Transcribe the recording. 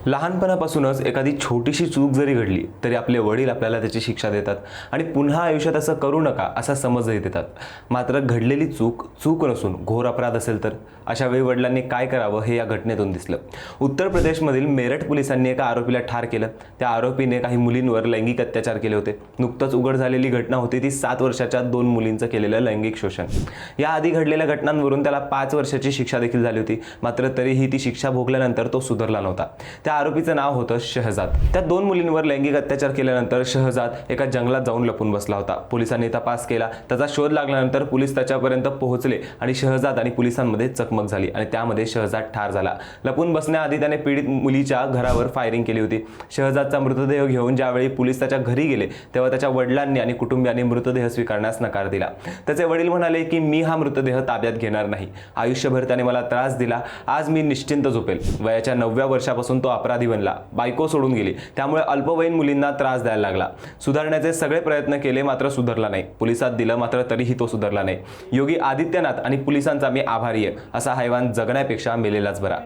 लहानपणापासूनच एखादी छोटीशी चूक जरी घडली तरी आपले वडील आपल्याला त्याची शिक्षा देतात आणि पुन्हा आयुष्यात असं करू नका असा समजही देतात. मात्र घडलेली चूक चूक नसून घोर अपराध असेल तर अशा वेळी वडिलांनी काय करावं हे या घटनेतून दिसलं. उत्तर प्रदेशमधील मेरठ पोलिसांनी एका आरोपीला ठार केलं. त्या आरोपीने काही मुलींवर लैंगिक अत्याचार केले होते. नुकतंच उघड झालेली घटना होती ती 7 वर्षाच्या 2 मुलींचं केलेलं लैंगिक शोषण. या आधी घडलेल्या घटनांवरून त्याला 5 वर्षाची शिक्षा देखील झाली होती. मात्र तरीही ती शिक्षा भोगल्यानंतर तो सुधारला नव्हता. त्या आरोपीचं नाव होतं शहजाद. त्या 2 मुलींवर लैंगिक अत्याचार केल्यानंतर शहजाद एका जंगलात जाऊन लपून बसला होता. पोलिसांनी तपास केला. त्याचा शोध लागल्यानंतर पोलीस त्याच्यापर्यंत पोहोचले आणि शहजाद आणि पोलिसांमध्ये चकमक झाली आणि त्यामध्ये शहजाद ठार झाला. लपून बसण्याआधी त्याने पीडित मुलीच्या घरावर फायरिंग केली होती. शहजादचा मृतदेह घेऊन ज्यावेळी पोलीस त्याच्या घरी गेले तेव्हा त्याच्या वडिलांनी आणि कुटुंबियांनी मृतदेह स्वीकारण्यास नकार दिला. त्याचे वडील म्हणाले की मी हा मृतदेह ताब्यात घेणार नाही. आयुष्यभर त्याने मला त्रास दिला. आज मी निश्चिंत झोपेल. वयाच्या 9व्या वर्षापासून तो अपराधी बनला. बायको सोडून गेली. त्यामुळे अल्पवयीन मुलींना त्रास द्यायला लागला. सुधारण्याचे सगळे प्रयत्न केले मात्र सुधारला नाही. पोलिसात दिलं मात्र तरीही तो सुधारला नाही. योगी आदित्यनाथ आणि पोलिसांचा मी आभारी आहे. असा हैवान जगण्यापेक्षा मेलेलाच बरा.